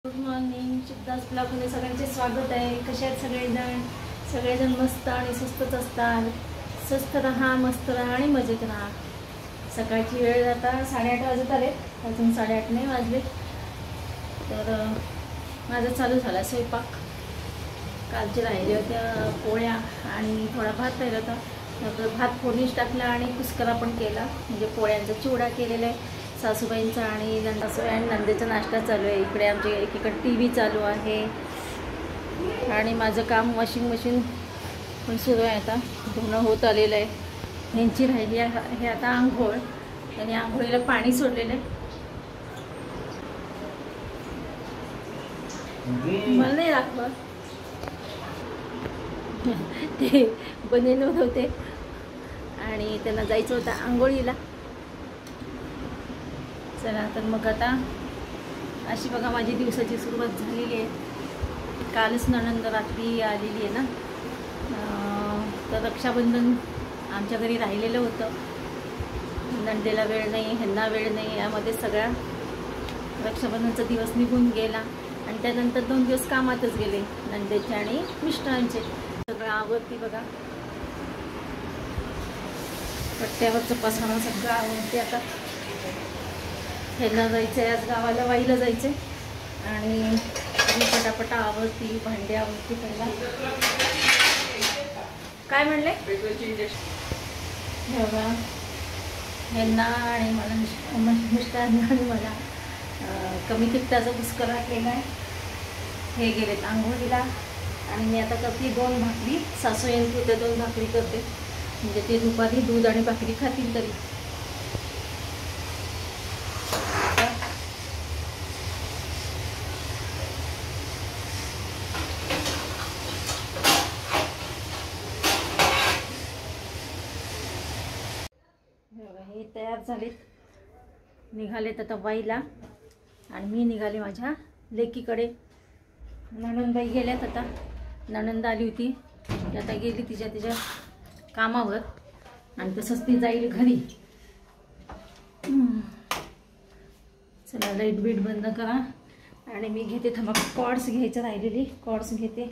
Good morning. चिकदास ब्लॉगमध्ये सगळ्यांचे स्वागत आहे. कसे आहेत सगळेजण? सगळेजण मस्त आणि सुस्तच असतात. स्वस्त राहा, मस्त राहा आणि मजेत राहा. सकाळची वेळ आता 8:30 वाजत आले, अजून 8:30 नाही वाजले. तर माझा चालू झाला स्वयंपाक. कालचे राहिले होत्या पोळ्या आणि थोडा भात राहिला होता. नंतर भात फोडणीच टाकला आणि कुस्करा पण केला, म्हणजे पोळ्यांचा चिवडा केलेला आहे सासूबाईंचा. आणि सासूबाई आणि नंदेचा नाश्ता चालू आहे. इकडे आमच्या एकीकडे TV चालू आहे आणि माझं काम वॉशिंग मशीन पण सुरू आहे. आता धुणं होत आलेलं आहे. ह्यांची राहिली आहे आता आंघोळ. त्यांनी आंघोळीला पाणी सोडलेलं आहे. मला नाही दाखवा, ते बनवत होते आणि त्यांना जायचं होतं आंघोळीला. चला तर मग आता अशी बघा माझी दिवसाची सुरुवात झालेली आहे. कालच नणंद रात्री आलेली आहे ना, तर रक्षाबंधन आमच्या घरी राहिलेलं होतं. नंदेला वेळ नाही, ह्यांना वेळ नाही, यामध्ये सगळा रक्षाबंधनचा दिवस निघून गेला. आणि त्यानंतर 2 दिवस कामातच गेले नंदेचे आणि मिस्टरांचे. सगळं आवडती बघा, पट्ट्यावरचं पसारा सगळं आवडते. आता ह्यांना जायचं आहे, आज गावाला वाईला जायचं आहे. आणि पटापटा आवडती, भांडी आवडती. पहिला काय म्हणले बघा, ह्यांना आणि मला मिस्टरांना आणि मला कमी तिखटाचा कुस्करा केला आहे. हे गेलेत आंघोळीला आणि मी आता करते 2 भाकरी. सासू यांची उद्या 2 भाकरी करते, म्हणजे ते दुपारी दूध आणि भाकरी खातील तरी. हे तयार झालेत, निघालेत आता वाईला. आणि मी निघाले माझ्या लेकीकडे. नणंदबाई गेल्यात आता. नणंद आली होती, आता गेली तिच्या कामावर आणि तसंच ती जाईल घरी. चला लाईट बीट बंद करा. आणि मी घेते, थांबा कॉर्ड्स घ्यायचं राहिलेली, कॉर्ड्स घेते.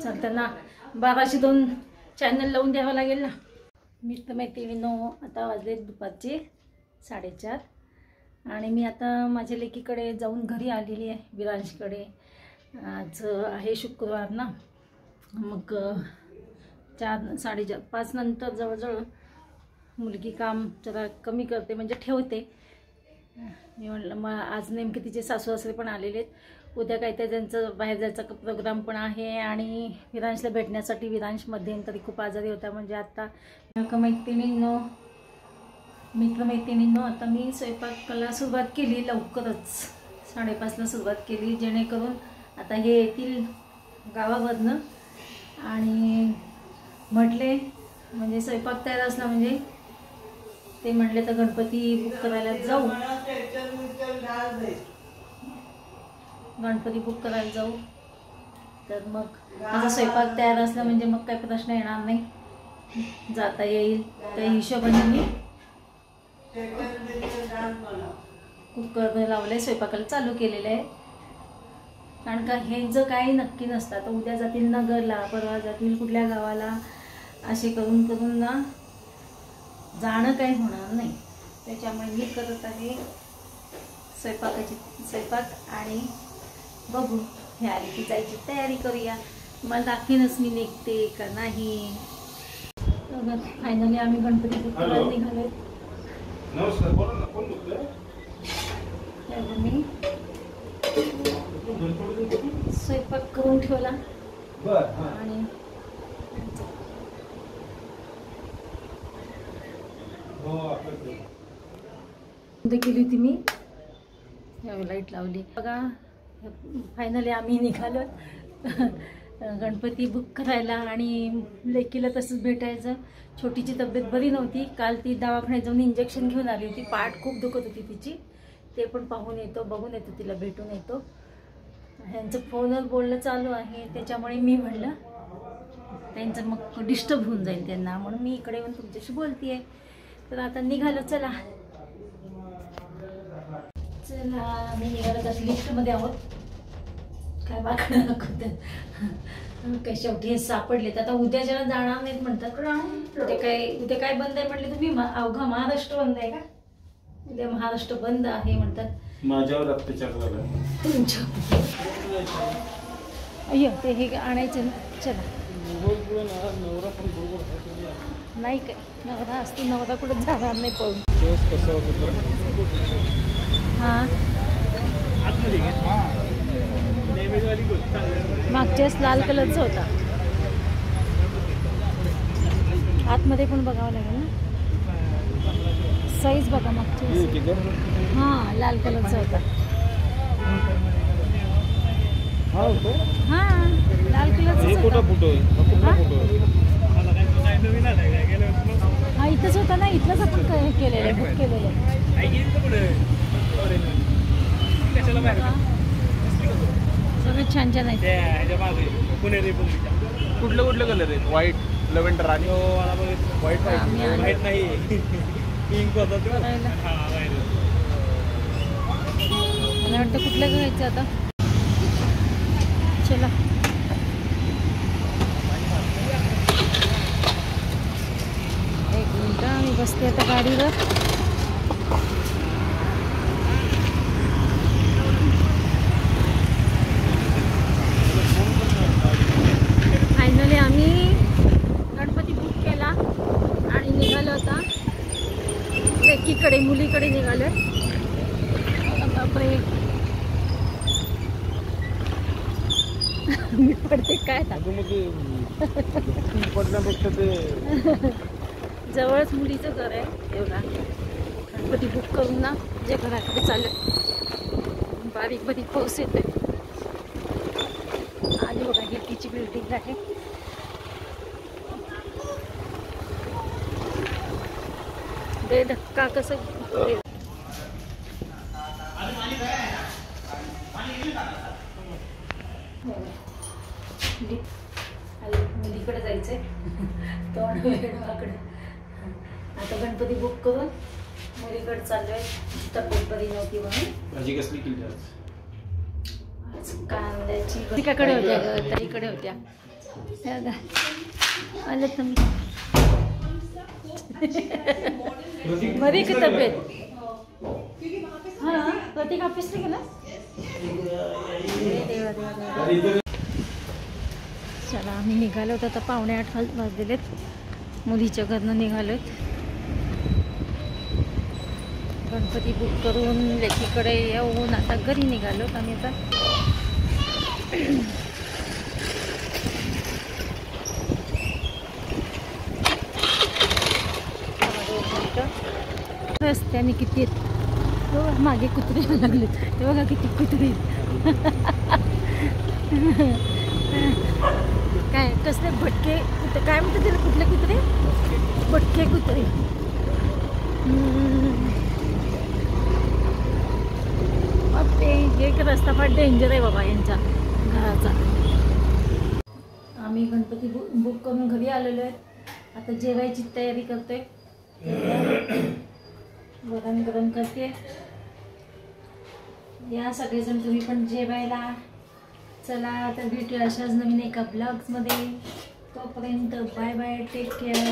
चालताना 1202 चॅनल लावून द्यावं लागेल ना. मित्रमैत्रिणींनो, आता वाजले दुपारचे 4:30 आणि मी आता माझ्या लेकीकडे जाऊन घरी आलेली आहे, विरांशकडे. आज आहे शुक्रवार ना, मग 4, 4:30, 5 नंतर जवळजवळ मुलगी काम जरा कमी करते, म्हणजे ठेवते. मी म्हटलं मग आज नेमके तिचे सासू सासरे पण आलेले आहेत. उद्या काहीतरी त्यांचं बाहेर जायचा प्रोग्राम पण आहे. आणि विरांशला भेटण्यासाठी, विरांश मध्यंतरी खूप आजारी होता, म्हणजे आता मित्रमैत्रिणींनो आता मी स्वयंपाकाला सुरुवात केली लवकरच. 5:30ला सुरुवात केली, जेणेकरून आता हे येतील गावावरनं आणि म्हटले म्हणजे स्वयंपाक तयार असला म्हणजे ते म्हटले तर गणपती बुक करायला जाऊ, तर मग माझा स्वयंपाक तयार असला म्हणजे मग काही प्रश्न येणार नाही, जाता येईल. त्या हिशोबाने मी कुकर लावले, स्वयंपाकाला चालू केलेलं आहे. कारण का ह्यांचं काही नक्की नसतं. आता उद्या जातील नगरला, परवा जातील कुठल्या गावाला, असे करून ना जाणं काही होणार नाही. त्याच्यामुळे मी करत आहे स्वयंपाक आणि बघू हे आली की जायची तयारी करूया. मला दाखवेनच मी निघते का नाही. फायनली आम्ही गणपती बुकला निघालोय. मी स्वयंपाक करून ठेवला आणि केली होती मी. लाईट लावली बघा. फायनली आम्ही निघालो गणपती बुक करायला आणि लेकीला तसंच भेटायचं. छोटीची तब्येत बरी नव्हती, काल ती दवाखान्यात जाऊन इंजेक्शन घेऊन आली होती. पाठ खूप दुखत होती तिची, ते पण पाहून येतो, बघून येतो, तिला भेटून येतो. ह्यांचं फोनवर बोलणं चालू आहे, त्याच्यामुळे मी म्हणलं त्यांचं मग डिस्टर्ब होऊन जाईल त्यांना, म्हणून मी इकडे येऊन तुमच्याशी बोलते आहे. तर आता निघालो. चला चला आम्ही निघालो. तर लिफ्टमध्ये आहोत. काय बाकडं नको काय शेवटी हे सापडलेत. आता उद्या ज्याला जाणार नाहीत म्हणतात. उद्या काय बंद आहे म्हटले तुम्ही? अवघा महाराष्ट्र बंद आहे का? उद्या महाराष्ट्र बंद आहे म्हणतात. माझ्यावर अत्याचार झाला. तुमच्या अय्यो ते हे आणायचं ना. चला नाही काय नवरा असतो. नवरा कुठं जाणार नाही पळून. हां मागच्याच लाल कलरचा होता. आतमध्ये पण बघावं लागेल ना. साईज बघा मागच्या. हां लाल कलरचा होता. हां लाल कलरचा हा इथंच होता ना. इथलंच आपण केलेलं बुक केलेलं. सगळं छान छान आहे. कुठलं कुठलं कलर आहेत? व्हाईट, लव्हेंडर आणि व्हाईट व्हाईट नाही पिंक होता तो. मला वाटतं कुठलं घ्यायचं आता. चला एक मिनिट मी बसते आता गाडीवर. फायनली आम्ही गणपती बुक केला आणि निघालो आता एकीकडे मुलीकडे निघालो. बापरे मी पडते काय पडण्यापेक्षा ते जवळच मुलीचं घर आहे. एवढा गणपती बुक करून ना जे घराकडे चालत बारीक बारीक पाऊस येते. आणि बघा ही तिची बिल्डिंग आहे. दे धक्का कसं मुलीकडे जायचंय. तोंड वेळाकडे आता गणपती बुक करून मुलीकडे चाललोय. तब्येत बरी नव्हती म्हणून. भाजी कसली केली आज कांद्याची. तिकडे होत्या ताईकडे होत्या. आले तुम्ही बरी की तब्येत? हां प्रतीक ऑफिस नाही गेला. चला आम्ही निघालो होतो. आता 7:45 वाजलेत. मुलीच्या घरनं निघालोत. गणपती बुक करून लेकीकडे येऊन आता घरी निघालोत आम्ही. आता रस्त्याने किती आहेत. मागे कुत्रे लागले. ते बघा किती कुत्रे. काय कसले भटके कुत्रे काय म्हणतात त्याला? कुठले कुत्रे? भटके कुत्रे. बापरे एक रस्ता फार डेंजर आहे बाबा यांच्या घराचा. आम्ही गणपती बुक करून घरी आलेलो आहे. आता जेवायची तयारी करतोय. वरण गरम करते. या सगळेजण तुम्ही पण जेवायला. चला तर भेटूया अशाच नवीन एका ब्लॉग्समध्ये. तोपर्यंत बाय बाय. Take care.